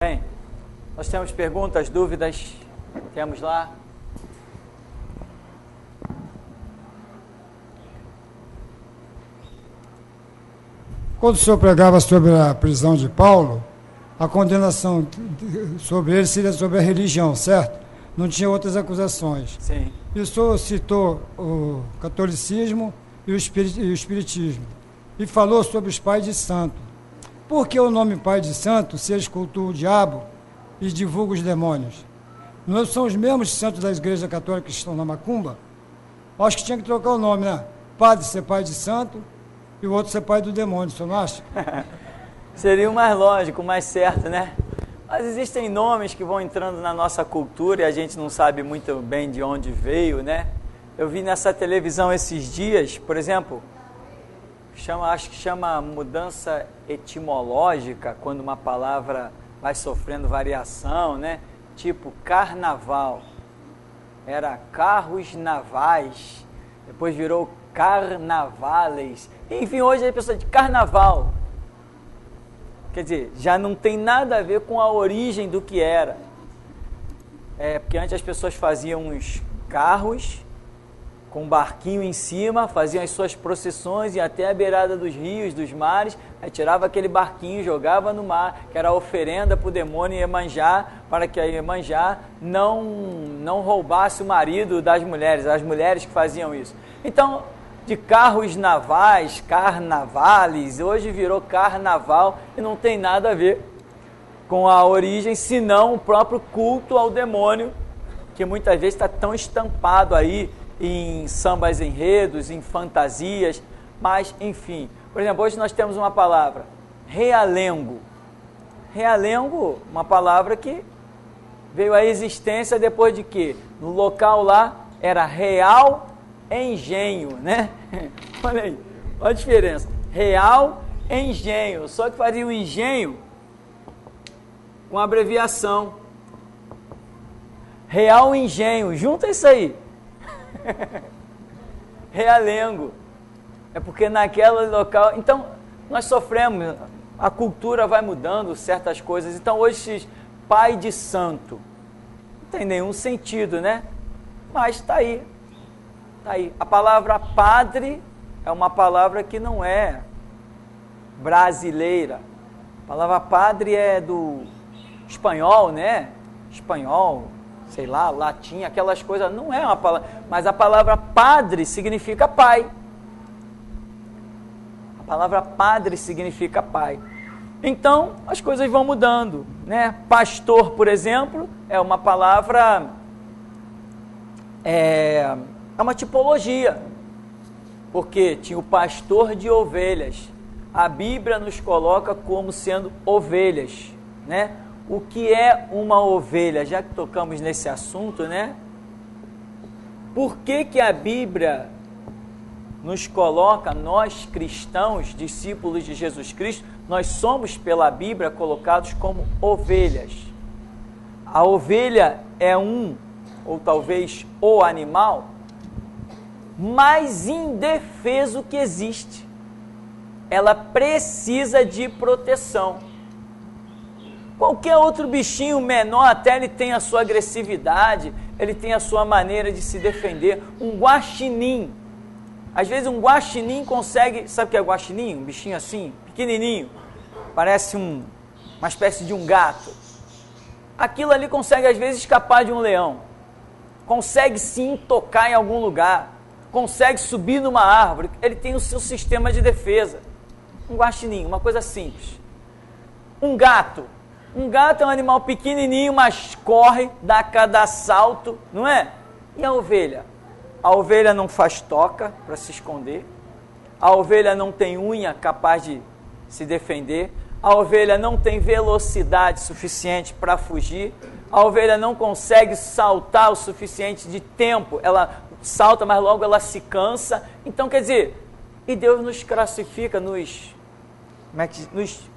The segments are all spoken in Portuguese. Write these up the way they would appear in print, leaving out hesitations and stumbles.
Bem, nós temos perguntas, dúvidas, temos lá. Quando o senhor pregava sobre a prisão de Paulo, a condenação sobre ele seria sobre a religião, certo? Não tinha outras acusações. Sim. E o senhor citou o catolicismo e o espiritismo. E falou sobre os pais de santo. Por que o nome pai de santo se eles cultuam o diabo e divulgam os demônios? Não são os mesmos santos da igreja católica que estão na macumba? Acho que tinha que trocar o nome, né? Padre ser pai de santo e o outro ser pai do demônio, o senhor não acha? Seria o mais lógico, o mais certo, né? Mas existem nomes que vão entrando na nossa cultura e a gente não sabe muito bem de onde veio, né? Eu vi nessa televisão esses dias, por exemplo, acho que chama mudança etimológica, quando uma palavra vai sofrendo variação, né? Tipo carnaval. Era carros navais, depois virou carnavales. Enfim, hoje a pessoa de carnaval. Quer dizer, já não tem nada a ver com a origem do que era. Porque antes as pessoas faziam uns carros com um barquinho em cima, faziam as suas procissões e até a beirada dos rios, dos mares, aí tirava aquele barquinho, jogava no mar, que era a oferenda para o demônio Iemanjá, para que a Iemanjá não roubasse o marido das mulheres, as mulheres que faziam isso. Então, de carros navais, carnavales, hoje virou carnaval e não tem nada a ver com a origem, senão o próprio culto ao demônio, que muitas vezes está tão estampado aí em sambas enredos, em fantasias, mas enfim. Por exemplo, hoje nós temos uma palavra, realengo. Realengo, uma palavra que veio à existência depois de que no local lá era real engenho, né? Olha aí, olha a diferença. Real engenho, só que fazia o engenho com abreviação. Real engenho, junta isso aí. Realengo. É porque naquele local... Então, nós sofremos, a cultura vai mudando certas coisas. Então, hoje, pai de santo, não tem nenhum sentido, né? Mas está aí. Tá aí. A palavra padre é uma palavra que não é brasileira. A palavra padre é do espanhol, né? Espanhol, sei lá, latim, aquelas coisas, não é uma palavra, mas a palavra padre significa pai. A palavra padre significa pai. Então, as coisas vão mudando, né? Pastor, por exemplo, é uma palavra, é uma tipologia, porque tinha o pastor de ovelhas. A Bíblia nos coloca como sendo ovelhas, né? O que é uma ovelha? Já que tocamos nesse assunto, né? Por que a Bíblia nos coloca, nós cristãos, discípulos de Jesus Cristo, nós somos pela Bíblia colocados como ovelhas? A ovelha é ou talvez o animal mais indefeso que existe. Ela precisa de proteção. Qualquer outro bichinho menor, até ele tem a sua agressividade, ele tem a sua maneira de se defender. Um guaxinim, às vezes um guaxinim consegue, sabe o que é guaxinim? Um bichinho assim, pequenininho, parece uma espécie de um gato. Aquilo ali consegue às vezes escapar de um leão, consegue sim tocar em algum lugar, consegue subir numa árvore, ele tem o seu sistema de defesa. Um guaxinim, uma coisa simples. Um gato é um animal pequenininho, mas corre, dá cada salto, não é? E a ovelha? A ovelha não faz toca para se esconder, a ovelha não tem unha capaz de se defender, a ovelha não tem velocidade suficiente para fugir, a ovelha não consegue saltar o suficiente de tempo, ela salta, mas logo ela se cansa. Então, quer dizer, e Deus nos classifica, nos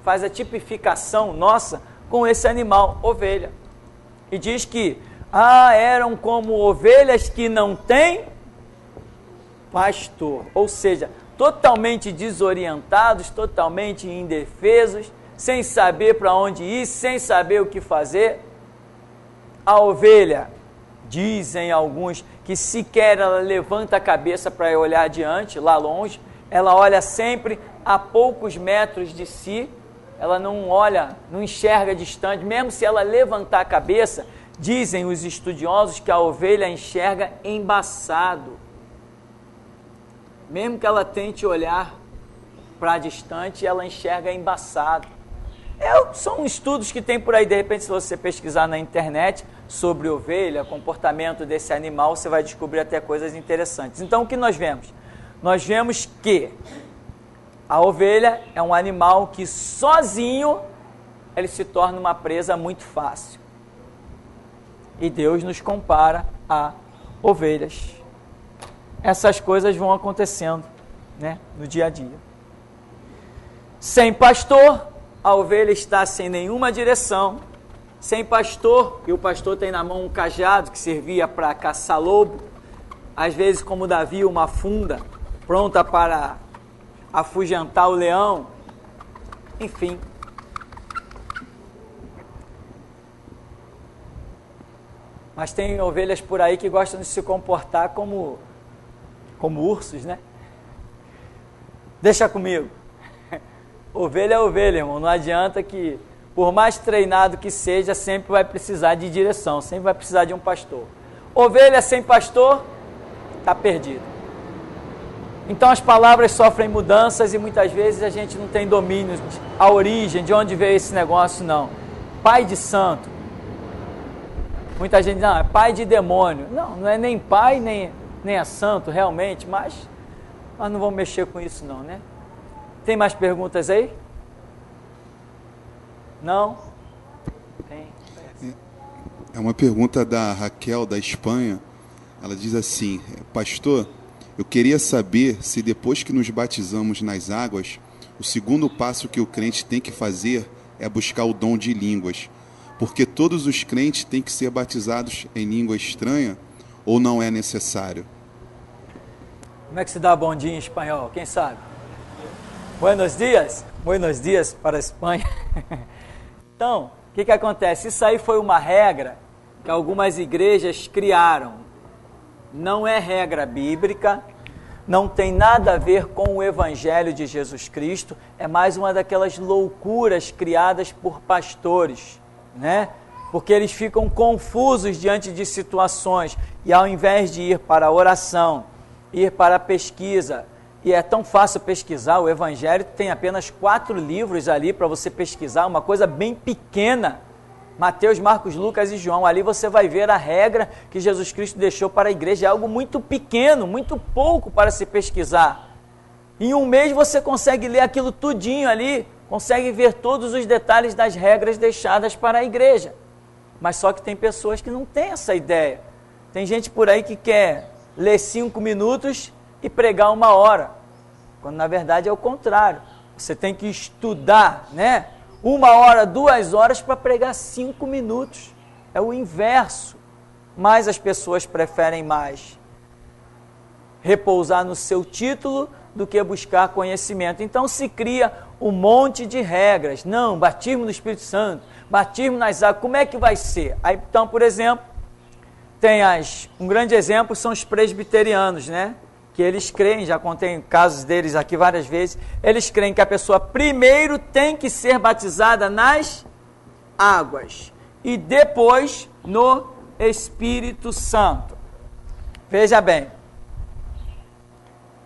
faz a tipificação nossa com esse animal, ovelha. E diz que, eram como ovelhas que não têm pastor. Ou seja, totalmente desorientados, totalmente indefesos, sem saber para onde ir, sem saber o que fazer. A ovelha, dizem alguns, que sequer ela levanta a cabeça para olhar adiante, lá longe, ela olha sempre a poucos metros de si, ela não olha, não enxerga distante, mesmo se ela levantar a cabeça, dizem os estudiosos que a ovelha enxerga embaçado. Mesmo que ela tente olhar para distante, ela enxerga embaçado. São estudos que tem por aí, de repente, se você pesquisar na internet sobre ovelha, comportamento desse animal, você vai descobrir até coisas interessantes. Então, o que nós vemos? Nós vemos que a ovelha é um animal que sozinho ele se torna uma presa muito fácil. E Deus nos compara a ovelhas. Essas coisas vão acontecendo, né, no dia a dia. Sem pastor, a ovelha está sem nenhuma direção. Sem pastor, e o pastor tem na mão um cajado que servia para caçar lobo. Às vezes, como Davi, uma funda pronta para afugentar o leão. Enfim. Mas tem ovelhas por aí que gostam de se comportar como ursos, né? Deixa comigo. Ovelha é ovelha, irmão. Não adianta que, por mais treinado que seja, sempre vai precisar de direção, sempre vai precisar de um pastor. Ovelha sem pastor, está perdido. Então as palavras sofrem mudanças e muitas vezes a gente não tem domínio, a origem, de onde veio esse negócio, não. Pai de santo. Muita gente diz, não, é pai de demônio. Não, não é nem pai, nem é santo realmente, mas nós não vamos mexer com isso não, né? Tem mais perguntas aí? Não? Tem. É uma pergunta da Raquel, da Espanha. Ela diz assim: pastor, eu queria saber se depois que nos batizamos nas águas, o segundo passo que o crente tem que fazer é buscar o dom de línguas. Porque todos os crentes têm que ser batizados em língua estranha ou não é necessário? Como é que se dá bom dia em espanhol? Quem sabe? Buenos dias. Buenos dias para a Espanha. Então, o que acontece? Isso aí foi uma regra que algumas igrejas criaram. Não é regra bíblica, não tem nada a ver com o Evangelho de Jesus Cristo, é mais uma daquelas loucuras criadas por pastores, né? Porque eles ficam confusos diante de situações e ao invés de ir para a oração, ir para a pesquisa, e é tão fácil pesquisar, o Evangelho tem apenas 4 livros ali para você pesquisar, uma coisa bem pequena, Mateus, Marcos, Lucas e João, ali você vai ver a regra que Jesus Cristo deixou para a igreja, é algo muito pequeno, muito pouco para se pesquisar. Em um mês você consegue ler aquilo tudinho ali, consegue ver todos os detalhes das regras deixadas para a igreja. Mas só que tem pessoas que não têm essa ideia. Tem gente por aí que quer ler 5 minutos e pregar 1 hora, quando na verdade é o contrário. Você tem que estudar, né? 1 hora, 2 horas para pregar 5 minutos. É o inverso. Mas as pessoas preferem mais repousar no seu título do que buscar conhecimento. Então se cria um monte de regras. Não, batismo no Espírito Santo, batismo nas águas, como é que vai ser? Aí, então, por exemplo, um grande exemplo são os presbiterianos, né? Que eles creem, já contei casos deles aqui várias vezes, eles creem que a pessoa primeiro tem que ser batizada nas águas e depois no Espírito Santo. Veja bem,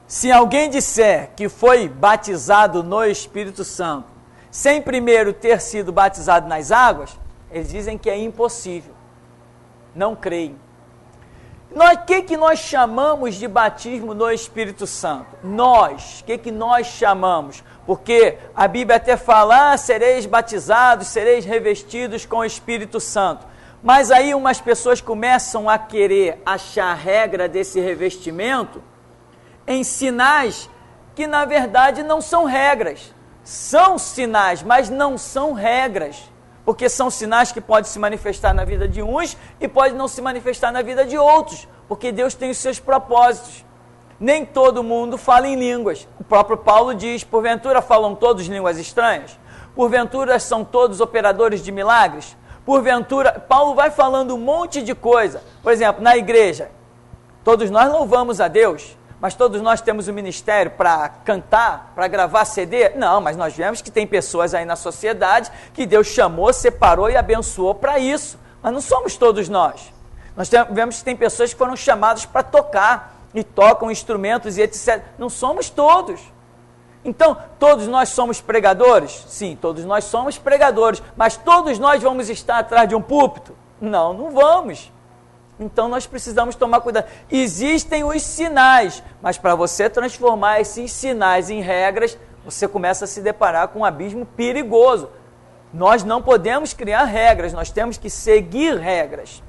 se alguém disser que foi batizado no Espírito Santo sem primeiro ter sido batizado nas águas, eles dizem que é impossível, não creem. O que nós chamamos de batismo no Espírito Santo? O que nós chamamos? Porque a Bíblia até fala, sereis batizados, sereis revestidos com o Espírito Santo. Mas aí umas pessoas começam a querer achar a regra desse revestimento em sinais que na verdade não são regras. São sinais, mas não são regras. Porque são sinais que podem se manifestar na vida de uns e podem não se manifestar na vida de outros, porque Deus tem os seus propósitos. Nem todo mundo fala em línguas. O próprio Paulo diz, porventura falam todos línguas estranhas? Porventura são todos operadores de milagres? Porventura, Paulo vai falando um monte de coisa. Por exemplo, na igreja, todos nós louvamos a Deus, mas todos nós temos um ministério para cantar, para gravar CD? Não, mas nós vemos que tem pessoas aí na sociedade que Deus chamou, separou e abençoou para isso. Mas não somos todos nós. Nós vemos que tem pessoas que foram chamadas para tocar e tocam instrumentos e etc. Não somos todos. Então, todos nós somos pregadores? Sim, todos nós somos pregadores, mas todos nós vamos estar atrás de um púlpito? Não, não vamos. Então, nós precisamos tomar cuidado. Existem os sinais, mas para você transformar esses sinais em regras, você começa a se deparar com um abismo perigoso. Nós não podemos criar regras, nós temos que seguir regras.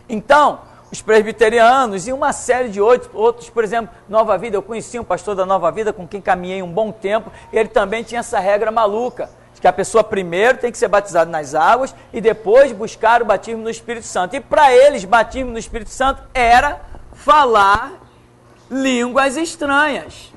Então, os presbiterianos e uma série de outros, por exemplo, Nova Vida, eu conheci um pastor da Nova Vida com quem caminhei um bom tempo, ele também tinha essa regra maluca, de que a pessoa primeiro tem que ser batizada nas águas e depois buscar o batismo no Espírito Santo. E para eles, batismo no Espírito Santo era falar línguas estranhas.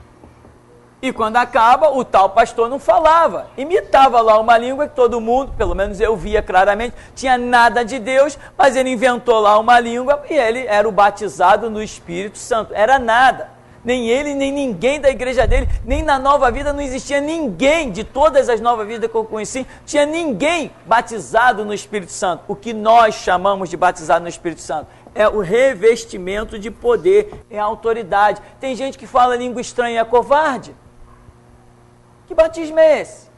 E quando acaba, o tal pastor não falava, imitava lá uma língua que todo mundo, pelo menos eu via claramente, tinha nada de Deus, mas ele inventou lá uma língua e ele era o batizado no Espírito Santo. Era nada, nem ele, nem ninguém da igreja dele, nem na Nova Vida não existia ninguém, de todas as Novas Vidas que eu conheci, tinha ninguém batizado no Espírito Santo. O que nós chamamos de batizado no Espírito Santo é o revestimento de poder, é a autoridade. Tem gente que fala língua estranha e é covarde. Que batismo é esse?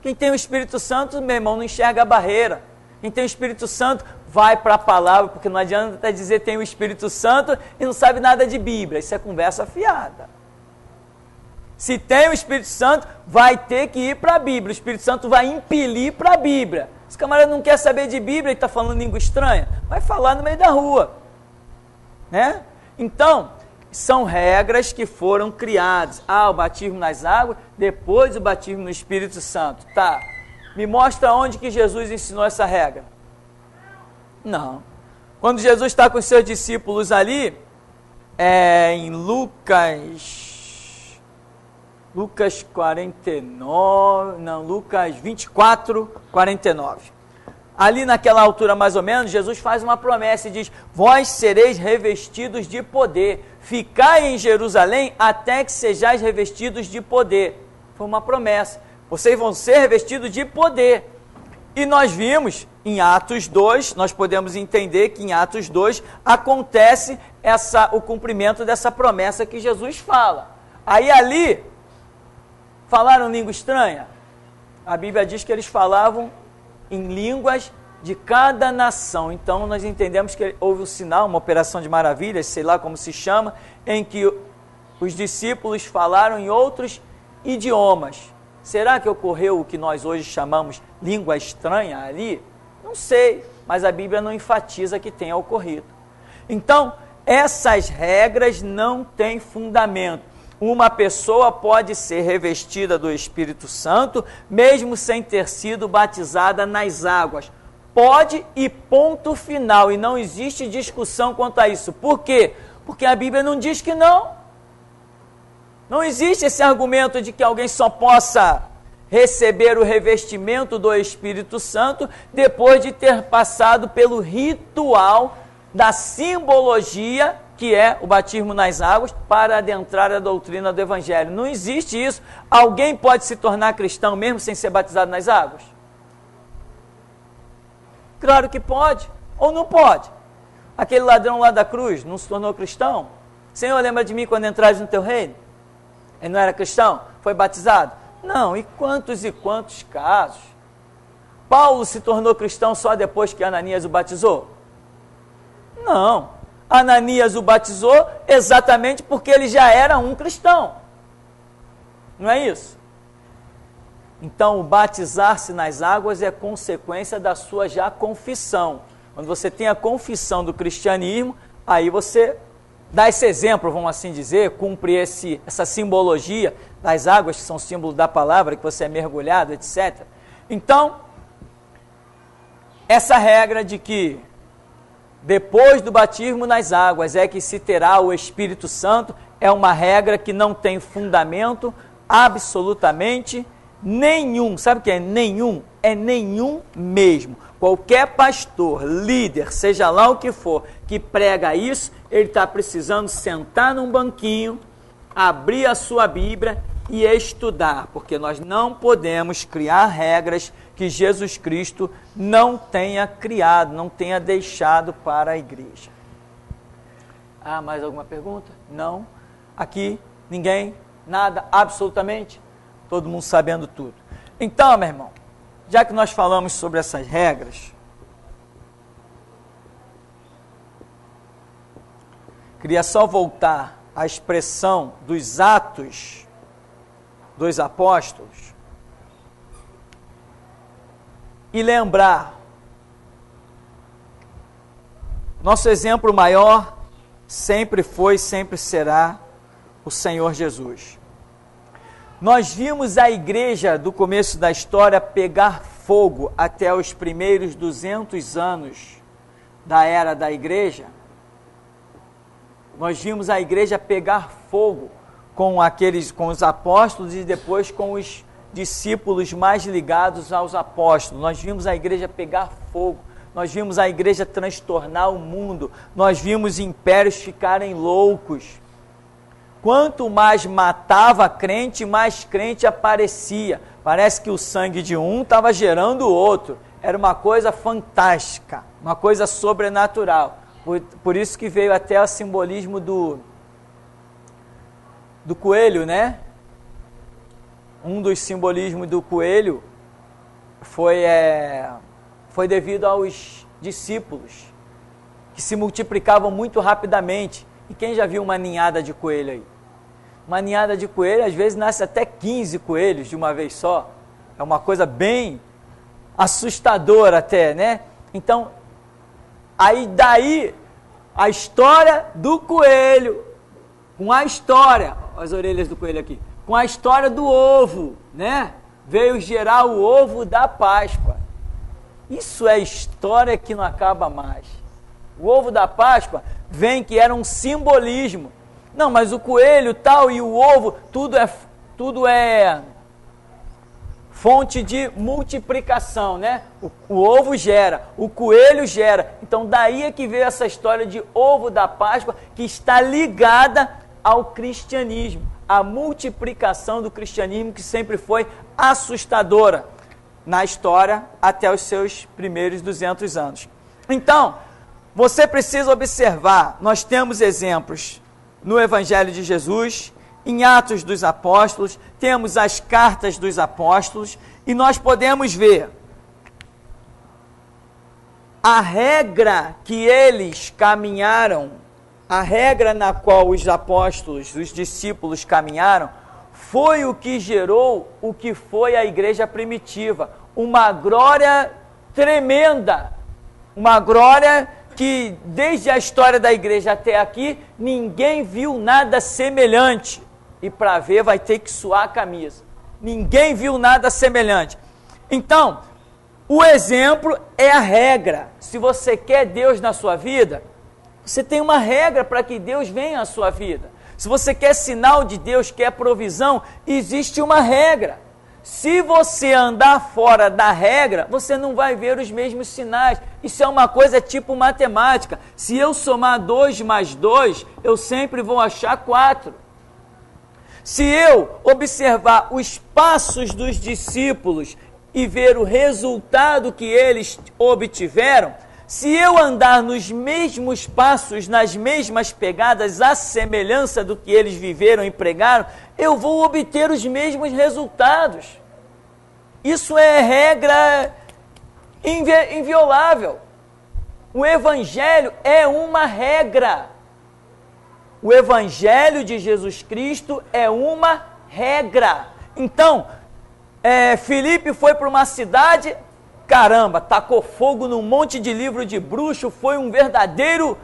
Quem tem o Espírito Santo, meu irmão, não enxerga a barreira. Quem tem o Espírito Santo vai para a palavra, porque não adianta até dizer tem o Espírito Santo e não sabe nada de Bíblia. Isso é conversa fiada. Se tem o Espírito Santo, vai ter que ir para a Bíblia. O Espírito Santo vai impelir para a Bíblia. Esse camarada não quer saber de Bíblia e está falando língua estranha, vai falar no meio da rua. Né? Então, são regras que foram criadas. O batismo nas águas, depois o batismo no Espírito Santo. Tá, me mostra onde que Jesus ensinou essa regra. Não. Quando Jesus está com os seus discípulos ali, em Lucas 24, 49. Ali naquela altura mais ou menos, Jesus faz uma promessa e diz: vós sereis revestidos de poder, ficai em Jerusalém até que sejais revestidos de poder. Foi uma promessa, vocês vão ser revestidos de poder. E nós vimos em Atos 2, nós podemos entender que em Atos 2 acontece o cumprimento dessa promessa que Jesus fala. Aí ali, falaram língua estranha? A Bíblia diz que eles falavam em línguas de cada nação. Então nós entendemos que houve um sinal, uma operação de maravilhas, sei lá como se chama, em que os discípulos falaram em outros idiomas. Será que ocorreu o que nós hoje chamamos língua estranha ali? Não sei, mas a Bíblia não enfatiza que tenha ocorrido. Então, essas regras não têm fundamento. Uma pessoa pode ser revestida do Espírito Santo, mesmo sem ter sido batizada nas águas. Pode e ponto final, e não existe discussão quanto a isso. Por quê? Porque a Bíblia não diz que não. Não existe esse argumento de que alguém só possa receber o revestimento do Espírito Santo depois de ter passado pelo ritual da simbologia, que é o batismo nas águas, para adentrar a doutrina do Evangelho. Não existe isso. Alguém pode se tornar cristão mesmo sem ser batizado nas águas? Claro que pode, ou não pode. Aquele ladrão lá da cruz não se tornou cristão? Senhor, lembra de mim quando entrares no teu reino? Ele não era cristão? Foi batizado? Não, e quantos casos? Paulo se tornou cristão só depois que Ananias o batizou? Não, Ananias o batizou exatamente porque ele já era um cristão. Não é isso? Então, o batizar-se nas águas é consequência da sua já confissão. Quando você tem a confissão do cristianismo, aí você dá esse exemplo, vamos assim dizer, cumpre essa simbologia das águas, que são símbolo da palavra, que você é mergulhado, etc. Então, essa regra de que depois do batismo nas águas é que se terá o Espírito Santo, é uma regra que não tem fundamento absolutamente nenhum, sabe o que é nenhum? É nenhum mesmo. Qualquer pastor, líder, seja lá o que for, que prega isso, ele está precisando sentar num banquinho, abrir a sua Bíblia e estudar, porque nós não podemos criar regras que Jesus Cristo não tenha criado, não tenha deixado para a igreja. Ah, mais alguma pergunta? Não? Aqui, ninguém? Nada? Absolutamente? Todo mundo sabendo tudo. Então, meu irmão, já que nós falamos sobre essas regras, queria só voltar à expressão dos Atos dos Apóstolos e lembrar, nosso exemplo maior sempre foi, sempre será o Senhor Jesus. Nós vimos a igreja do começo da história pegar fogo até os primeiros 200 anos da era da igreja. Nós vimos a igreja pegar fogo com os apóstolos e depois com os discípulos mais ligados aos apóstolos. Nós vimos a igreja pegar fogo. Nós vimos a igreja transtornar o mundo. Nós vimos impérios ficarem loucos. Quanto mais matava crente, mais crente aparecia. Parece que o sangue de um estava gerando o outro. Era uma coisa fantástica, uma coisa sobrenatural. Por isso que veio até o simbolismo do coelho, né? Um dos simbolismos do coelho foi devido aos discípulos, que se multiplicavam muito rapidamente. E quem já viu uma ninhada de coelho aí? Uma ninhada de coelho, às vezes, nasce até 15 coelhos de uma vez só. É uma coisa bem assustadora até, né? Então, aí daí, a história do coelho, com a história, as orelhas do coelho aqui, com a história do ovo, né? Veio gerar o ovo da Páscoa. Isso é história que não acaba mais. O ovo da Páscoa vem que era um simbolismo. Não, mas o coelho tal e o ovo, tudo é fonte de multiplicação, né? O ovo gera, o coelho gera. Então daí é que veio essa história de ovo da Páscoa, que está ligada ao cristianismo, a multiplicação do cristianismo, que sempre foi assustadora na história até os seus primeiros 200 anos. Então, você precisa observar, nós temos exemplos no Evangelho de Jesus, em Atos dos Apóstolos, temos as cartas dos apóstolos, e nós podemos ver a regra que eles caminharam, a regra na qual os apóstolos, os discípulos caminharam, foi o que gerou o que foi a igreja primitiva. Uma glória tremenda, uma glória que desde a história da igreja até aqui, ninguém viu nada semelhante. E para ver vai ter que suar a camisa. Ninguém viu nada semelhante. Então, o exemplo é a regra. Se você quer Deus na sua vida, você tem uma regra para que Deus venha à sua vida. Se você quer sinal de Deus, quer provisão, existe uma regra. Se você andar fora da regra, você não vai ver os mesmos sinais. Isso é uma coisa tipo matemática. Se eu somar 2 mais 2, eu sempre vou achar 4. Se eu observar os passos dos discípulos e ver o resultado que eles obtiveram, se eu andar nos mesmos passos, nas mesmas pegadas, à semelhança do que eles viveram e pregaram, eu vou obter os mesmos resultados. Isso é regra inviolável. O Evangelho é uma regra. O Evangelho de Jesus Cristo é uma regra. Então, Filipe foi para uma cidade, caramba, tacou fogo num monte de livro de bruxo, foi um verdadeiro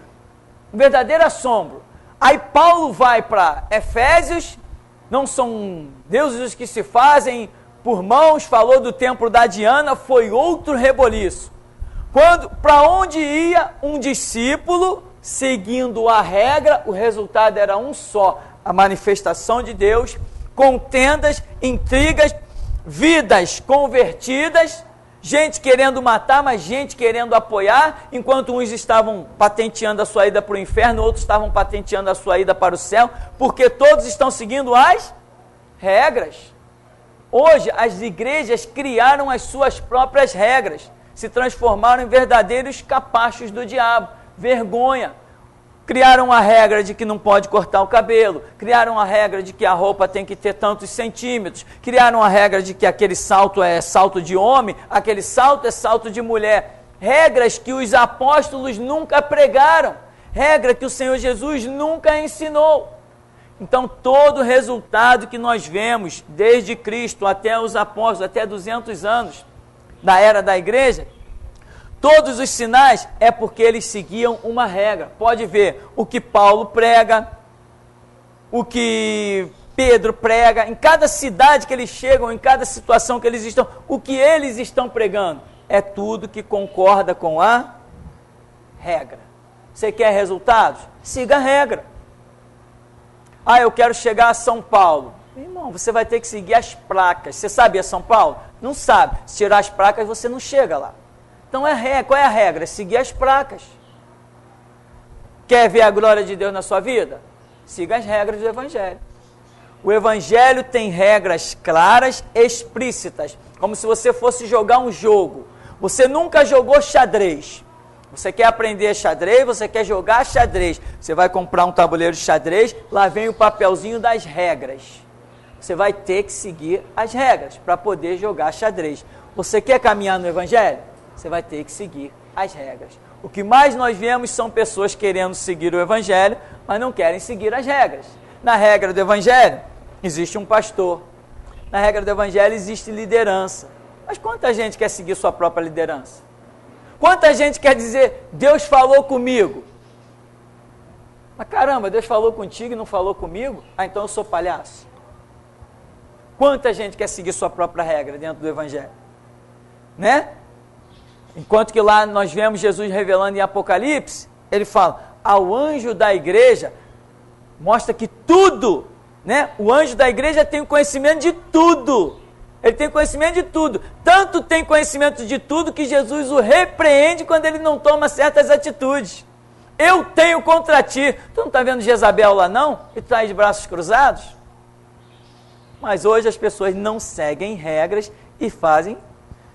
assombro. Aí Paulo vai para Efésios, não são deuses que se fazem por mãos, falou do templo da Diana, foi outro reboliço. Para onde ia um discípulo, seguindo a regra, o resultado era um só, a manifestação de Deus, contendas, intrigas, vidas convertidas, gente querendo matar, mas gente querendo apoiar, enquanto uns estavam patenteando a sua ida para o inferno, outros estavam patenteando a sua ida para o céu, porque todos estão seguindo as regras. Hoje, as igrejas criaram as suas próprias regras, se transformaram em verdadeiros capachos do diabo, vergonha. Criaram a regra de que não pode cortar o cabelo, criaram a regra de que a roupa tem que ter tantos centímetros, criaram a regra de que aquele salto é salto de homem, aquele salto é salto de mulher. Regras que os apóstolos nunca pregaram, regra que o Senhor Jesus nunca ensinou. Então, todo o resultado que nós vemos, desde Cristo até os apóstolos, até 200 anos da era da igreja, todos os sinais é porque eles seguiam uma regra. Pode ver o que Paulo prega, o que Pedro prega, em cada cidade que eles chegam, em cada situação que eles estão, o que eles estão pregando é tudo que concorda com a regra. Você quer resultados? Siga a regra. Ah, eu quero chegar a São Paulo. Irmão, você vai ter que seguir as placas. Você sabia São Paulo? Não sabe. Se tirar as placas, você não chega lá. Então, qual é a regra? É seguir as placas. Quer ver a glória de Deus na sua vida? Siga as regras do Evangelho. O Evangelho tem regras claras, explícitas, como se você fosse jogar um jogo. Você nunca jogou xadrez. Você quer aprender xadrez, você quer jogar xadrez. Você vai comprar um tabuleiro de xadrez, lá vem o papelzinho das regras. Você vai ter que seguir as regras para poder jogar xadrez. Você quer caminhar no Evangelho? Você vai ter que seguir as regras. O que mais nós vemos são pessoas querendo seguir o Evangelho, mas não querem seguir as regras. Na regra do Evangelho, existe um pastor. Na regra do Evangelho, existe liderança. Mas quanta gente quer seguir sua própria liderança? Quanta gente quer dizer, Deus falou comigo? Mas caramba, Deus falou contigo e não falou comigo? Ah, então eu sou palhaço. Quanta gente quer seguir sua própria regra dentro do Evangelho? Né? Enquanto que lá nós vemos Jesus revelando em Apocalipse, ele fala, ao anjo da igreja, mostra que tudo, né? O anjo da igreja tem o conhecimento de tudo. Ele tem conhecimento de tudo. Tanto tem conhecimento de tudo que Jesus o repreende quando ele não toma certas atitudes. Eu tenho contra ti. Tu não está vendo Jezabel lá não? E está aí de braços cruzados? Mas hoje as pessoas não seguem regras e fazem,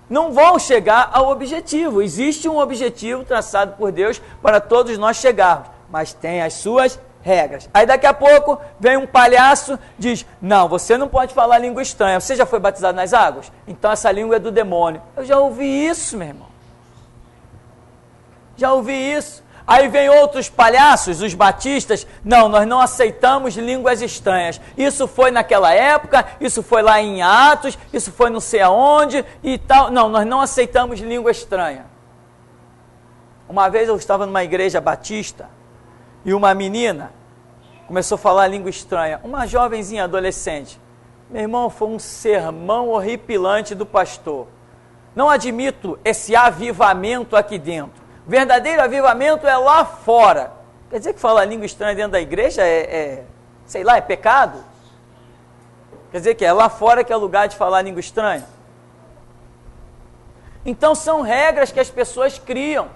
não vão chegar ao objetivo. Existe um objetivo traçado por Deus para todos nós chegarmos, mas tem as suas regras. Aí daqui a pouco vem um palhaço, diz, não, você não pode falar língua estranha. Você já foi batizado nas águas? Então essa língua é do demônio. Eu já ouvi isso, meu irmão. Já ouvi isso. Aí vem outros palhaços, os batistas, não, nós não aceitamos línguas estranhas. Isso foi naquela época, isso foi lá em Atos, isso foi não sei aonde e tal. Não, nós não aceitamos língua estranha. Uma vez eu estava numa igreja batista e uma menina começou a falar língua estranha, uma jovenzinha adolescente. Meu irmão, foi um sermão horripilante do pastor. Não admito esse avivamento aqui dentro. O verdadeiro avivamento é lá fora. Quer dizer que falar língua estranha dentro da igreja sei lá, é pecado? Quer dizer que é lá fora que é o lugar de falar língua estranha? Então são regras que as pessoas criam.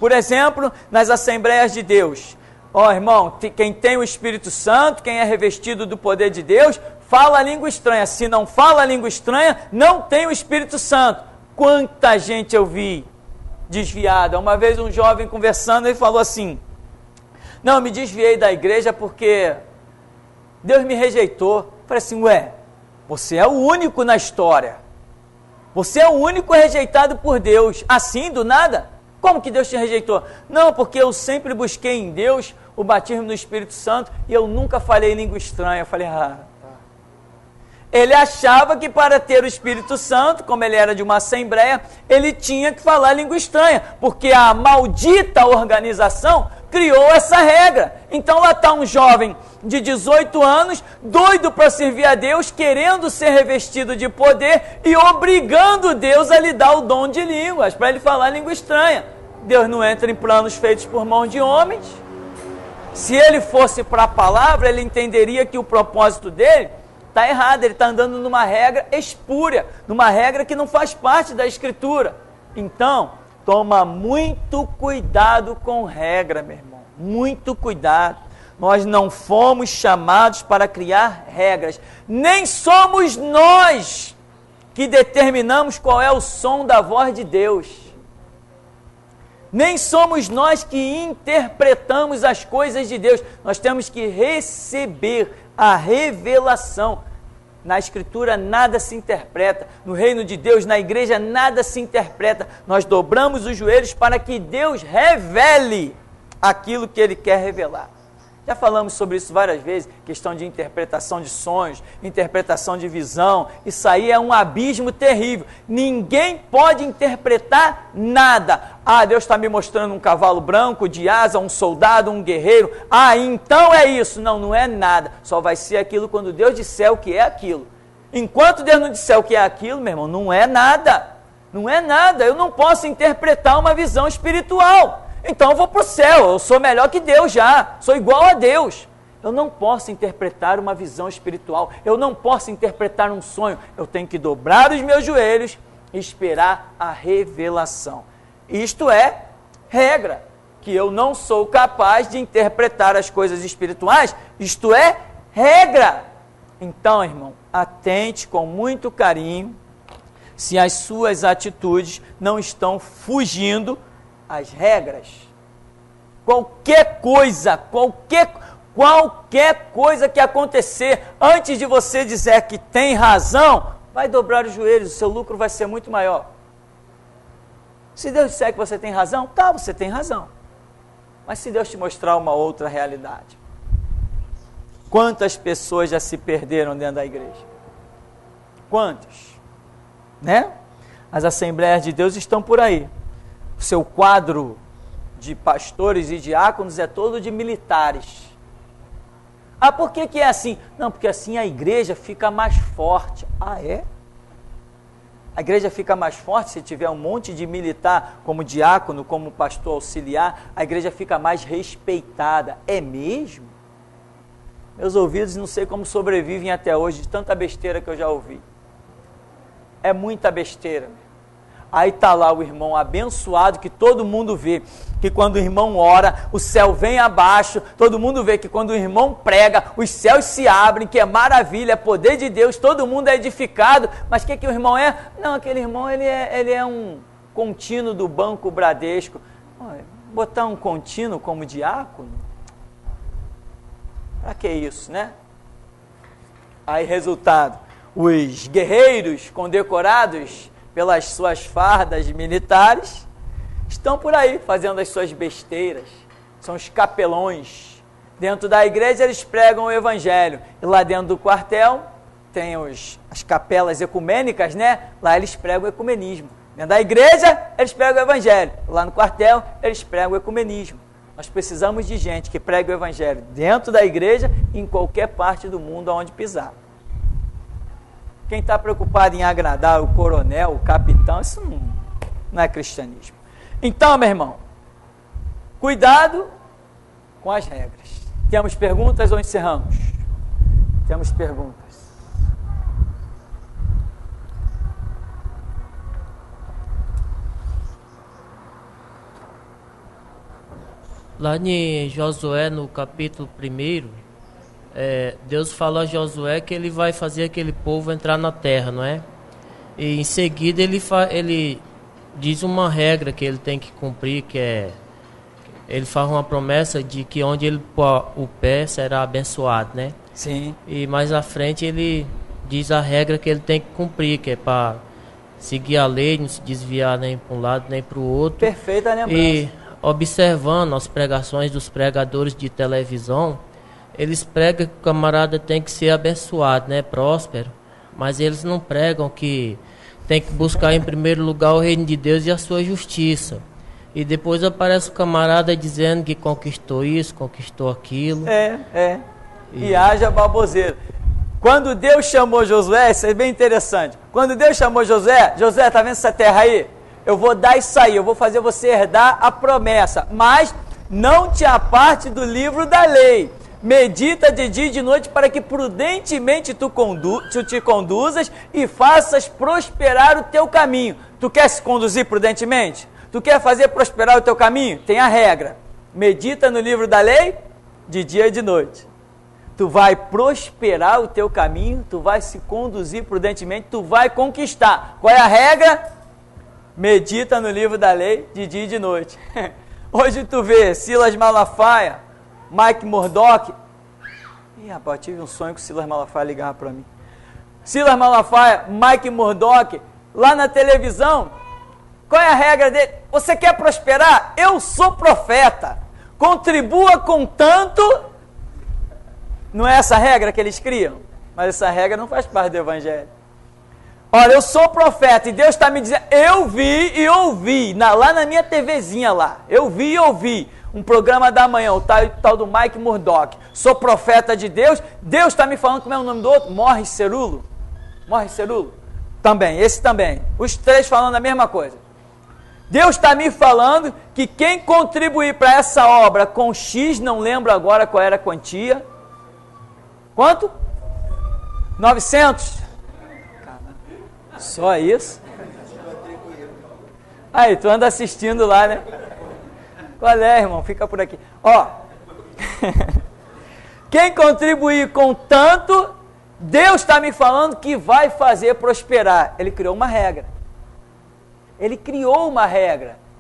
Por exemplo, nas Assembleias de Deus. Ó, irmão, quem tem o Espírito Santo, quem é revestido do poder de Deus, fala a língua estranha. Se não fala a língua estranha, não tem o Espírito Santo. Quanta gente eu vi desviada. Uma vez um jovem conversando, ele falou assim, não, eu me desviei da igreja porque Deus me rejeitou. Eu falei assim, ué, você é o único na história. Você é o único rejeitado por Deus. Assim, do nada? Como que Deus te rejeitou? Não, porque eu sempre busquei em Deus o batismo no Espírito Santo e eu nunca falei língua estranha. Eu falei, tá. Ele achava que para ter o Espírito Santo, como ele era de uma assembleia, ele tinha que falar língua estranha, porque a maldita organização criou essa regra. Então lá está um jovem de 18 anos, doido para servir a Deus, querendo ser revestido de poder e obrigando Deus a lhe dar o dom de línguas, para ele falar língua estranha. Deus não entra em planos feitos por mão de homens. Se ele fosse para a palavra, ele entenderia que o propósito dele está errado, ele está andando numa regra espúria, numa regra que não faz parte da Escritura. Então, toma muito cuidado com regra, meu irmão, muito cuidado. Nós não fomos chamados para criar regras, nem somos nós que determinamos qual é o som da voz de Deus. Nem somos nós que interpretamos as coisas de Deus. Nós temos que receber a revelação. Na Escritura nada se interpreta. No reino de Deus, na igreja, nada se interpreta. Nós dobramos os joelhos para que Deus revele aquilo que Ele quer revelar. Já falamos sobre isso várias vezes, questão de interpretação de sonhos, interpretação de visão. Isso aí é um abismo terrível. Ninguém pode interpretar nada. Ah, Deus está me mostrando um cavalo branco de asa, um soldado, um guerreiro. Ah, então é isso. Não, não é nada. Só vai ser aquilo quando Deus disser o que é aquilo. Enquanto Deus não disser o que é aquilo, meu irmão, não é nada. Não é nada. Eu não posso interpretar uma visão espiritual. Então eu vou para o céu, eu sou melhor que Deus já, sou igual a Deus. Eu não posso interpretar uma visão espiritual, eu não posso interpretar um sonho, eu tenho que dobrar os meus joelhos e esperar a revelação. Isto é regra, que eu não sou capaz de interpretar as coisas espirituais, isto é regra. Então, irmão, atente com muito carinho se as suas atitudes não estão fugindo as regras. Qualquer coisa que acontecer, antes de você dizer que tem razão, vai dobrar os joelhos, o seu lucro vai ser muito maior. Se Deus disser que você tem razão, tá, você tem razão. Mas se Deus te mostrar uma outra realidade, quantas pessoas já se perderam dentro da igreja? Quantas? Né? As Assembleias de Deus estão por aí. O seu quadro de pastores e diáconos é todo de militares. Ah, por que é assim? Não, porque assim a igreja fica mais forte. Ah, é? A igreja fica mais forte se tiver um monte de militar como diácono, como pastor auxiliar, a igreja fica mais respeitada. É mesmo? Meus ouvidos não sei como sobrevivem até hoje de tanta besteira que eu já ouvi. É muita besteira. Aí está lá o irmão abençoado, que todo mundo vê, que quando o irmão ora, o céu vem abaixo, todo mundo vê que quando o irmão prega, os céus se abrem, que é maravilha, é poder de Deus, todo mundo é edificado, mas o que o irmão é? Não, aquele irmão ele é um contínuo do Banco Bradesco. Botar um contínuo como diácono? Para que isso, né? Aí resultado, os guerreiros condecorados pelas suas fardas militares, estão por aí fazendo as suas besteiras, são os capelões. Dentro da igreja eles pregam o evangelho, e lá dentro do quartel tem as capelas ecumênicas, né? Lá eles pregam o ecumenismo. Dentro da igreja eles pregam o evangelho, lá no quartel eles pregam o ecumenismo. Nós precisamos de gente que pregue o evangelho dentro da igreja e em qualquer parte do mundo onde pisar. Quem está preocupado em agradar o coronel, o capitão, isso não é cristianismo. Então, meu irmão, cuidado com as regras. Temos perguntas ou encerramos? Temos perguntas. Lá em Josué, no capítulo 1, Deus falou a Josué que ele vai fazer aquele povo entrar na terra, não é? E em seguida ele diz uma regra que ele tem que cumprir, que é... Ele faz uma promessa de que onde ele pôr o pé será abençoado, né? Sim. E mais à frente ele diz a regra que ele tem que cumprir, que é para seguir a lei, não se desviar nem para um lado nem para o outro. Perfeita lembrança. E observando as pregações dos pregadores de televisão, eles pregam que o camarada tem que ser abençoado, né, próspero, mas eles não pregam que tem que buscar em primeiro lugar o reino de Deus e a sua justiça. E depois aparece o camarada dizendo que conquistou isso, conquistou aquilo. E haja baboseiro. Quando Deus chamou Josué, isso é bem interessante. Quando Deus chamou Josué, tá vendo essa terra aí? Eu vou dar isso aí, eu vou fazer você herdar a promessa, mas não te aparte do livro da lei. medita de dia e de noite para que prudentemente tu te conduzas e faças prosperar o teu caminho. Tu quer se conduzir prudentemente? Tu quer fazer prosperar o teu caminho? Tem a regra. Medita no livro da lei de dia e de noite. Tu vai prosperar o teu caminho, tu vai se conduzir prudentemente, tu vai conquistar. Qual é a regra? Medita no livro da lei de dia e de noite. Hoje tu vê Silas Malafaia, Mike Murdock. Ih, rapaz, tive um sonho que o Silas Malafaia ligava para mim. Silas Malafaia, Mike Murdock, lá na televisão. Qual é a regra dele? Você quer prosperar? Eu sou profeta. Contribua com tanto. Não é essa regra que eles criam? Mas essa regra não faz parte do Evangelho. Olha, eu sou profeta e Deus está me dizendo, eu vi e ouvi, lá na minha TVzinha lá, eu vi e ouvi um programa da manhã, o tal do Mike Murdock, sou profeta de Deus, Deus está me falando como é o nome do outro, Morris Cerulo, também, esse também, os três falando a mesma coisa. Deus está me falando que quem contribuir para essa obra com X, não lembro agora qual era a quantia, quanto? 900? Só isso? Aí, tu anda assistindo lá, né? Qual é, irmão? Fica por aqui. Ó, quem contribuir com tanto, Deus está me falando que vai fazer prosperar. Ele criou uma regra.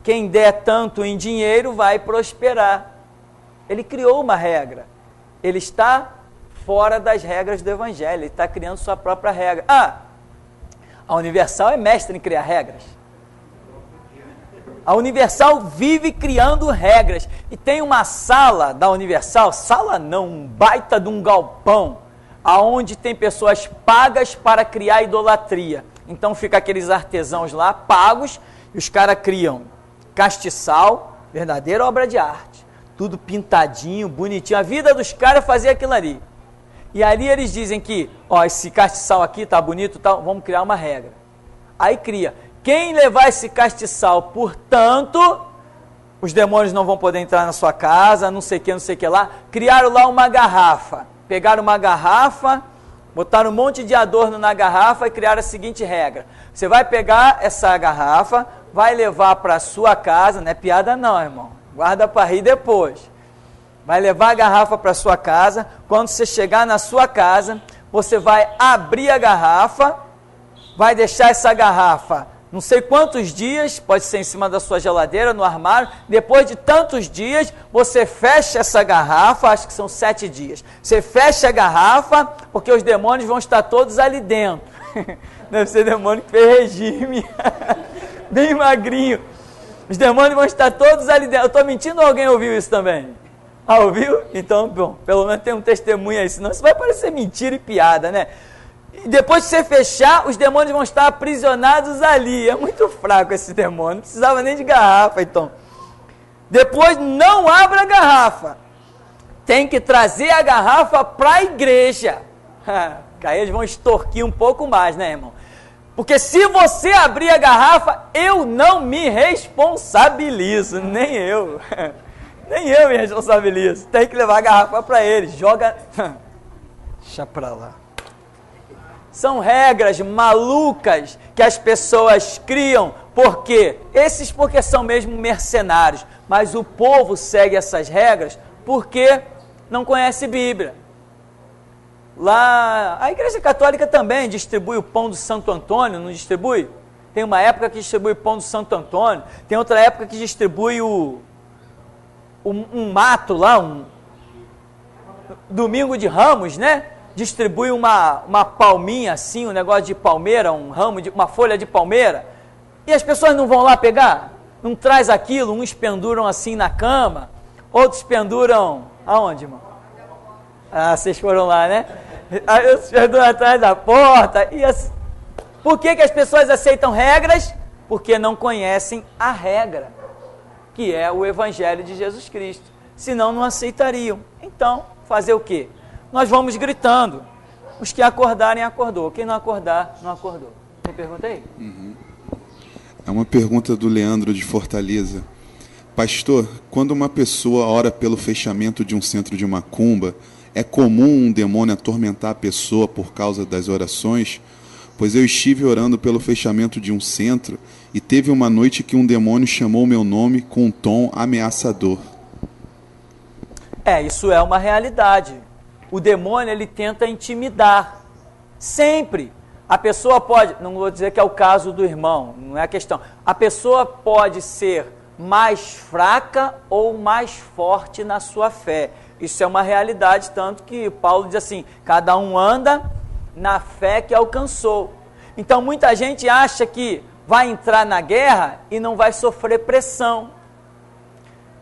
Quem der tanto em dinheiro vai prosperar. Ele criou uma regra. Ele está fora das regras do Evangelho. Ele está criando sua própria regra. A Universal é mestre em criar regras. A Universal vive criando regras. E tem uma sala da Universal, um baita de um galpão, aonde tem pessoas pagas para criar idolatria. Então fica aqueles artesãos lá, pagos, e os caras criam castiçal, verdadeira obra de arte. Tudo pintadinho, bonitinho. A vida dos caras é fazer aquilo ali. E ali eles dizem que, esse castiçal aqui tá bonito, vamos criar uma regra. Aí cria, quem levar esse castiçal por tanto, os demônios não vão poder entrar na sua casa, não sei o que lá. Criaram lá uma garrafa, pegaram uma garrafa, botaram um monte de adorno na garrafa e criaram a seguinte regra. Você vai pegar essa garrafa, vai levar para a sua casa, não é piada não, irmão, guarda para rir depois. Vai levar a garrafa para sua casa. Quando você chegar na sua casa, você vai abrir a garrafa, vai deixar essa garrafa não sei quantos dias, pode ser em cima da sua geladeira, no armário. Depois de tantos dias, você fecha essa garrafa, acho que são 7 dias. Você fecha a garrafa, porque os demônios vão estar todos ali dentro. Deve ser demônio que fez regime, bem magrinho. Os demônios vão estar todos ali dentro. Eu estou mentindo ou alguém ouviu isso também? Ouviu? Então, bom, pelo menos tem um testemunho aí, senão isso vai parecer mentira e piada, né? E depois que você fechar, os demônios vão estar aprisionados ali. É muito fraco esse demônio, não precisava nem de garrafa, então. Depois, não abra a garrafa. Tem que trazer a garrafa para a igreja. Aí eles vão extorquir um pouco mais, né, irmão? Porque se você abrir a garrafa, eu não me responsabilizo, nem eu. Nem eu me responsabilizo. Tem que levar a garrafa para eles. Joga. Deixa para lá. São regras malucas que as pessoas criam. Por quê? Esses porque são mesmo mercenários. Mas o povo segue essas regras porque não conhece Bíblia. Lá, a Igreja Católica também distribui o pão do Santo Antônio, não distribui? Tem uma época que distribui o pão do Santo Antônio. Tem outra época que distribui um mato lá, Domingo de Ramos, né? Distribui uma palminha assim, um negócio de palmeira, uma folha de palmeira. E as pessoas não vão lá pegar? Não traz aquilo, uns penduram assim na cama, outros penduram... Aonde, irmão? Ah, vocês foram lá, né? Aí os penduram atrás da porta. E assim... Por que as pessoas aceitam regras? Porque não conhecem a regra, que é o Evangelho de Jesus Cristo. Senão não aceitariam. Então, fazer o quê? Nós vamos gritando. Os que acordarem, acordou. Quem não acordar, não acordou. Tem pergunta aí? É uma pergunta do Leandro de Fortaleza. Pastor, quando uma pessoa ora pelo fechamento de um centro de macumba, é comum um demônio atormentar a pessoa por causa das orações? Pois eu estive orando pelo fechamento de um centro e teve uma noite que um demônio chamou meu nome com um tom ameaçador. Isso é uma realidade. O demônio, ele tenta intimidar. Sempre. A pessoa pode, não vou dizer que é o caso do irmão, não é a questão. A pessoa pode ser mais fraca ou mais forte na sua fé. Isso é uma realidade, tanto que Paulo diz assim, cada um anda na fé que alcançou. Então muita gente acha que vai entrar na guerra e não vai sofrer pressão.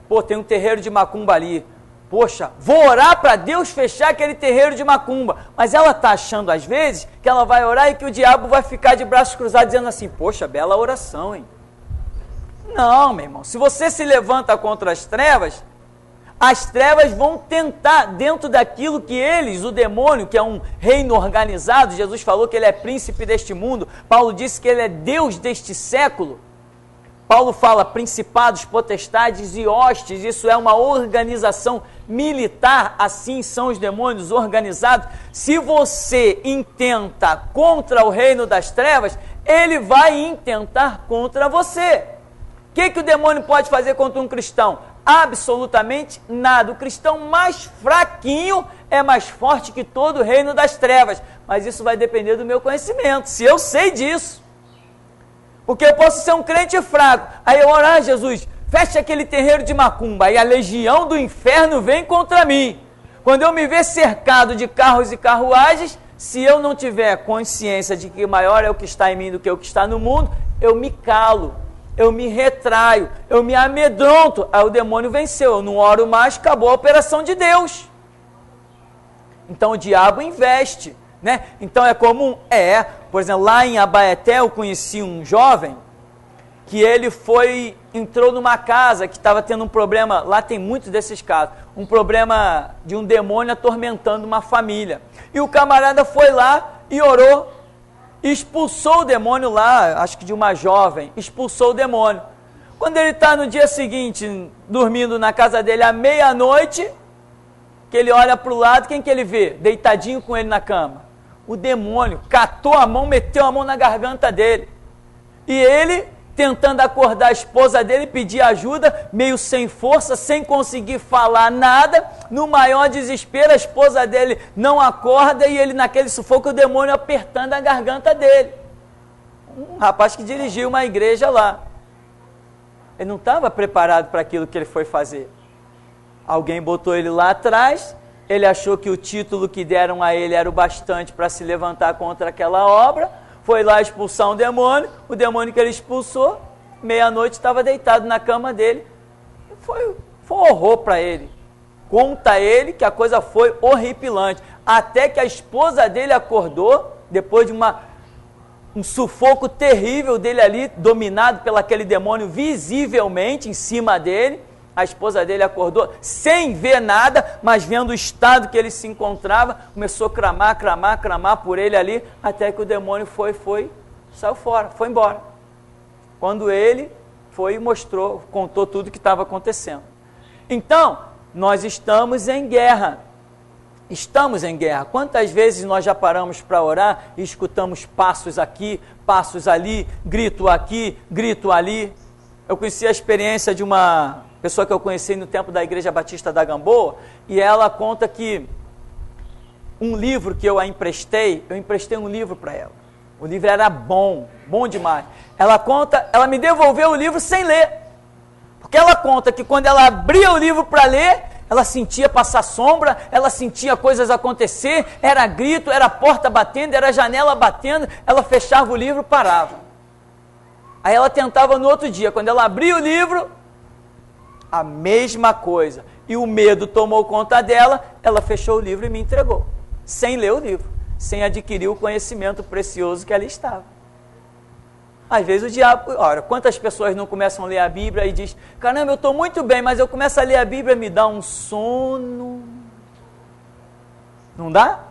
Pô, tem um terreiro de macumba ali. Poxa, vou orar para Deus fechar aquele terreiro de macumba. Mas ela está achando às vezes que ela vai orar e que o diabo vai ficar de braços cruzados dizendo assim, poxa, bela oração, hein? Não, meu irmão, se você se levanta contra as trevas vão tentar, dentro daquilo que eles, o demônio, que é um reino organizado, Jesus falou que ele é príncipe deste mundo, Paulo disse que ele é Deus deste século. Paulo fala principados, potestades e hostes, isso é uma organização militar, assim são os demônios organizados. Se você intenta contra o reino das trevas, ele vai intentar contra você. O que o demônio pode fazer contra um cristão? Absolutamente nada. O cristão mais fraquinho é mais forte que todo o reino das trevas, mas isso vai depender do meu conhecimento, se eu sei disso. Porque eu posso ser um crente fraco, aí eu orar, Jesus, fecha aquele terreiro de macumba, aí a legião do inferno vem contra mim. Quando eu me ver cercado de carros e carruagens, se eu não tiver consciência de que maior é o que está em mim do que o que está no mundo, eu me calo, eu me retraio, eu me amedronto, aí o demônio venceu, eu não oro mais, acabou a operação de Deus. Então o diabo investe. Né? Então é comum? Por exemplo, lá em Abaeté eu conheci um jovem que ele entrou numa casa que estava tendo um problema, lá tem muitos desses casos, um problema de um demônio atormentando uma família. E o camarada foi lá e orou, expulsou o demônio lá, acho que de uma jovem, expulsou o demônio. Quando ele está no dia seguinte, dormindo na casa dele à meia-noite, que ele olha para o lado, quem que ele vê? Deitadinho com ele na cama. O demônio catou a mão, meteu a mão na garganta dele. E ele, tentando acordar a esposa dele, pedir ajuda, meio sem força, sem conseguir falar nada, no maior desespero, a esposa dele não acorda e ele naquele sufoco, o demônio apertando a garganta dele. Um rapaz que dirigiu uma igreja lá. Ele não estava preparado para aquilo que ele foi fazer. Alguém botou ele lá atrás, ele achou que o título que deram a ele era o bastante para se levantar contra aquela obra, foi lá expulsar um demônio, o demônio que ele expulsou, meia-noite estava deitado na cama dele, foi horror para ele. Conta ele que a coisa foi horripilante, até que a esposa dele acordou, depois de um sufoco terrível dele ali, dominado pelo aquele demônio visivelmente em cima dele. A esposa dele acordou sem ver nada, mas vendo o estado que ele se encontrava, começou a clamar por ele ali, até que o demônio saiu fora, foi embora. Quando ele foi e contou tudo o que estava acontecendo. Então, nós estamos em guerra. Estamos em guerra. Quantas vezes nós já paramos para orar e escutamos passos aqui, passos ali, grito aqui, grito ali. Eu conheci a experiência de uma pessoa que eu conheci no tempo da Igreja Batista da Gamboa, e ela conta que um livro que eu emprestei um livro para ela. O livro era bom demais. Ela me devolveu o livro sem ler. Porque ela conta que quando ela abria o livro para ler, ela sentia passar sombra, ela sentia coisas acontecer, era grito, era porta batendo, era janela batendo, ela fechava o livro e parava. Aí ela tentava no outro dia, quando ela abria o livro, a mesma coisa. E o medo tomou conta dela, ela fechou o livro e me entregou. Sem ler o livro, sem adquirir o conhecimento precioso que ali estava. Às vezes o diabo, olha, quantas pessoas não começam a ler a Bíblia e diz, caramba, eu estou muito bem, mas eu começo a ler a Bíblia e me dá um sono. Não dá?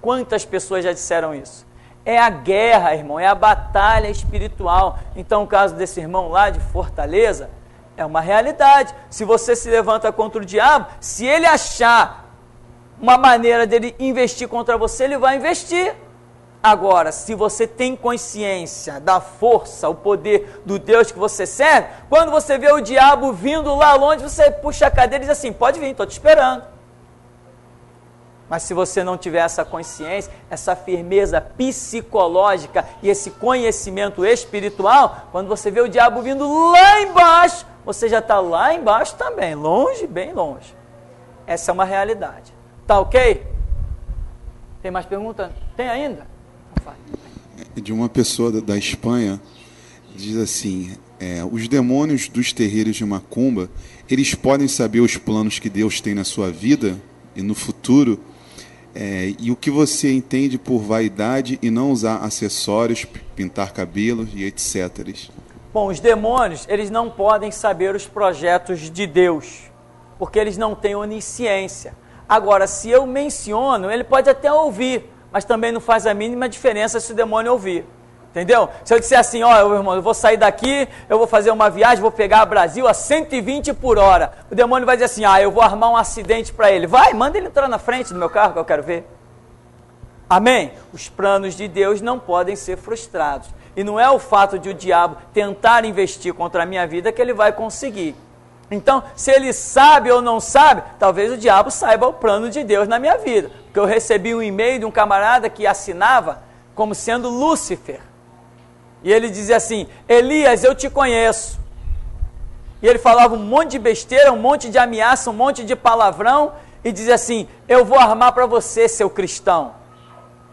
Quantas pessoas já disseram isso? É a guerra, irmão, é a batalha espiritual. Então o caso desse irmão lá de Fortaleza, é uma realidade. Se você se levanta contra o diabo, se ele achar uma maneira dele investir contra você, ele vai investir. Agora, se você tem consciência da força, o poder do Deus que você serve, quando você vê o diabo vindo lá longe, você puxa a cadeira e diz assim, pode vir, estou te esperando. Mas se você não tiver essa consciência, essa firmeza psicológica e esse conhecimento espiritual, quando você vê o diabo vindo lá embaixo, você já está lá embaixo também, longe, bem longe. Essa é uma realidade. Tá ok? Tem mais pergunta? Tem ainda? De uma pessoa da Espanha, diz assim, os demônios dos terreiros de macumba, eles podem saber os planos que Deus tem na sua vida e no futuro, e o que você entende por vaidade e não usar acessórios, pintar cabelo e etc. Bom, os demônios, eles não podem saber os projetos de Deus, porque eles não têm onisciência. Agora, se eu menciono, ele pode até ouvir, mas também não faz a mínima diferença se o demônio ouvir. Entendeu? Se eu disser assim, ó, irmão, eu vou sair daqui, eu vou fazer uma viagem, vou pegar o Brasil a 120 por hora. O demônio vai dizer assim, eu vou armar um acidente para ele. Vai, manda ele entrar na frente do meu carro que eu quero ver. Amém? Os planos de Deus não podem ser frustrados. E não é o fato de o diabo tentar investir contra a minha vida que ele vai conseguir. Então, se ele sabe ou não sabe, talvez o diabo saiba o plano de Deus na minha vida. Porque eu recebi um e-mail de um camarada que assinava como sendo Lúcifer. E ele dizia assim, Elias, eu te conheço. E ele falava um monte de besteira, um monte de ameaça, um monte de palavrão, e dizia assim, eu vou armar para você, seu cristão.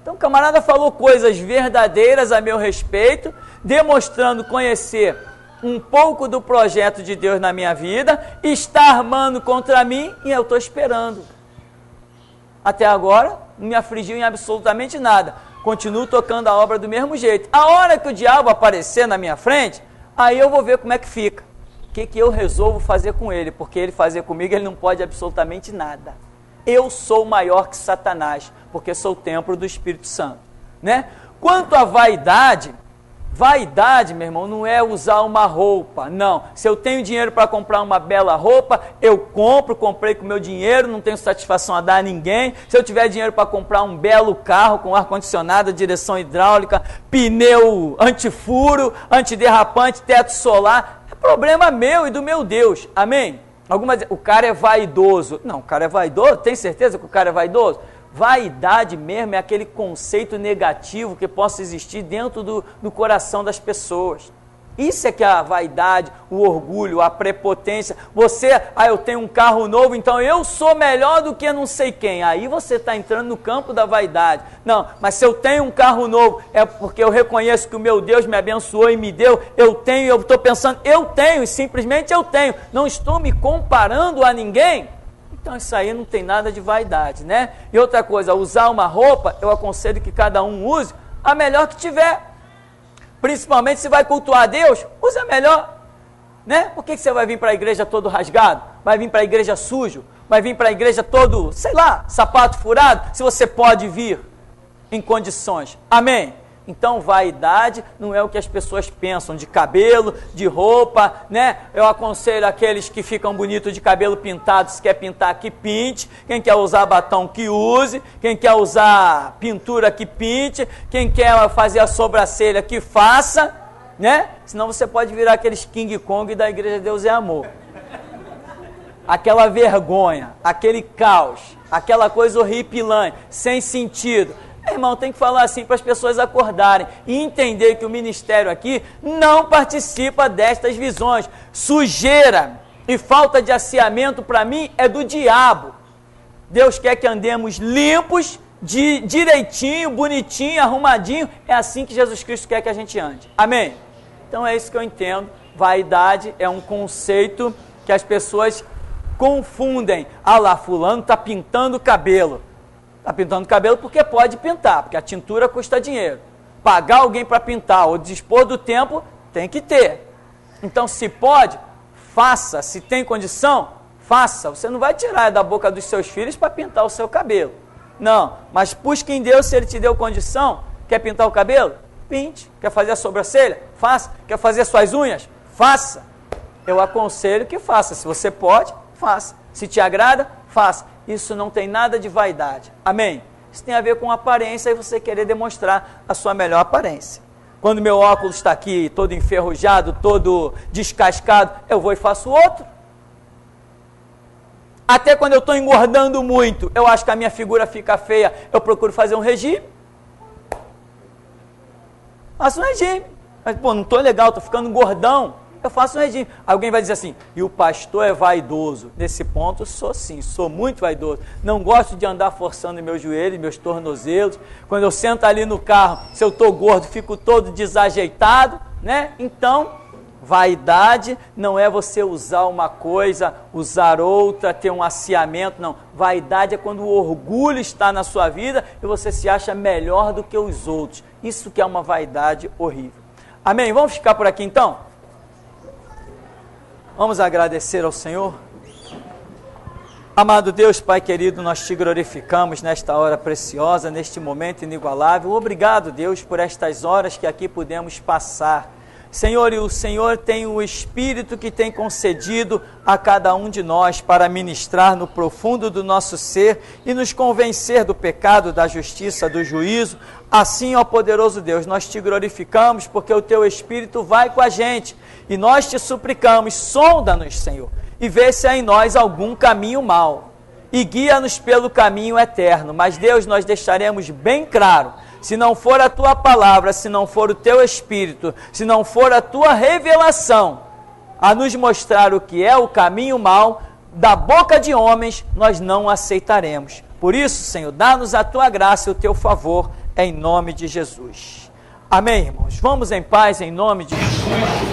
Então o camarada falou coisas verdadeiras a meu respeito, demonstrando conhecer um pouco do projeto de Deus na minha vida, está armando contra mim e eu estou esperando. Até agora, não me afligiu em absolutamente nada. Continuo tocando a obra do mesmo jeito. A hora que o diabo aparecer na minha frente, aí eu vou ver como é que fica. O que eu resolvo fazer com ele, porque ele fazer comigo, ele não pode absolutamente nada. Eu sou maior que Satanás, porque sou o templo do Espírito Santo, né? Quanto à vaidade, meu irmão, não é usar uma roupa, não. Se eu tenho dinheiro para comprar uma bela roupa, eu comprei com meu dinheiro, não tenho satisfação a dar a ninguém. Se eu tiver dinheiro para comprar um belo carro com ar-condicionado, direção hidráulica, pneu antifuro, antiderrapante, teto solar, é problema meu e do meu Deus, amém? Algumas dizem, o cara é vaidoso. Não, o cara é vaidoso? Tem certeza que o cara é vaidoso? Vaidade mesmo é aquele conceito negativo que possa existir dentro do coração das pessoas. Isso é que é a vaidade, o orgulho, a prepotência. Você, eu tenho um carro novo, então eu sou melhor do que não sei quem. Aí você está entrando no campo da vaidade. Não, mas se eu tenho um carro novo, é porque eu reconheço que o meu Deus me abençoou e me deu. Eu estou pensando, eu tenho e simplesmente eu tenho. Não estou me comparando a ninguém. Então isso aí não tem nada de vaidade, né? E outra coisa, usar uma roupa, eu aconselho que cada um use a melhor que tiver. Principalmente se vai cultuar a Deus, use a melhor, né? Por que você vai vir para a igreja todo rasgado? Vai vir para a igreja sujo? Vai vir para a igreja todo, sei lá, sapato furado? Se você pode vir em condições. Amém? Então, vaidade não é o que as pessoas pensam, de cabelo, de roupa, né? Eu aconselho aqueles que ficam bonitos de cabelo pintado, se quer pintar, que pinte. Quem quer usar batom, que use. Quem quer usar pintura, que pinte. Quem quer fazer a sobrancelha, que faça, né? Senão você pode virar aqueles King Kong da Igreja Deus é Amor. Aquela vergonha, aquele caos, aquela coisa horripilante, sem sentido. Irmão, tem que falar assim para as pessoas acordarem e entender que o ministério aqui não participa destas visões. Sujeira e falta de asseamento para mim é do diabo. Deus quer que andemos limpos, direitinho, bonitinho, arrumadinho. É assim que Jesus Cristo quer que a gente ande. Amém? Então é isso que eu entendo. Vaidade é um conceito que as pessoas confundem. Ah lá, fulano está pintando o cabelo. Está pintando o cabelo porque pode pintar, porque a tintura custa dinheiro. Pagar alguém para pintar ou dispor do tempo, tem que ter. Então, se pode, faça. Se tem condição, faça. Você não vai tirar da boca dos seus filhos para pintar o seu cabelo. Não, mas busque em Deus se Ele te deu condição. Quer pintar o cabelo? Pinte. Quer fazer a sobrancelha? Faça. Quer fazer suas unhas? Faça. Eu aconselho que faça. Se você pode, faça. Se te agrada, faça. isso não tem nada de vaidade. Amém? Isso tem a ver com aparência e você querer demonstrar a sua melhor aparência. Quando meu óculos está aqui todo enferrujado, todo descascado, eu vou e faço outro. Até quando eu estou engordando muito, eu acho que a minha figura fica feia, eu procuro fazer um regime. Faço um regime. Mas, pô, não estou legal, estou ficando gordão. Eu faço um regime. Alguém vai dizer assim, e o pastor é vaidoso. Nesse ponto, sou sim, sou muito vaidoso. Não gosto de andar forçando meus joelhos, meus tornozelos. Quando eu sento ali no carro, se eu estou gordo, fico todo desajeitado, né? Então, vaidade não é você usar uma coisa, usar outra, ter um aciamento, não. Vaidade é quando o orgulho está na sua vida e você se acha melhor do que os outros. Isso que é uma vaidade horrível. Amém? Vamos ficar por aqui então? Vamos agradecer ao Senhor. Amado Deus, Pai querido, nós te glorificamos nesta hora preciosa, neste momento inigualável. Obrigado, Deus, por estas horas que aqui pudemos passar. Senhor, e o Senhor tem o Espírito que tem concedido a cada um de nós para ministrar no profundo do nosso ser e nos convencer do pecado, da justiça, do juízo. Assim, ó poderoso Deus, nós te glorificamos porque o teu Espírito vai com a gente e nós te suplicamos, sonda-nos, Senhor, e vê se há em nós algum caminho mau e guia-nos pelo caminho eterno. Mas, Deus, nós deixaremos bem claro, se não for a tua palavra, se não for o teu Espírito, se não for a tua revelação a nos mostrar o que é o caminho mau, da boca de homens nós não aceitaremos. Por isso, Senhor, dá-nos a tua graça e o teu favor, em nome de Jesus. Amém, irmãos? Vamos em paz, em nome de Jesus.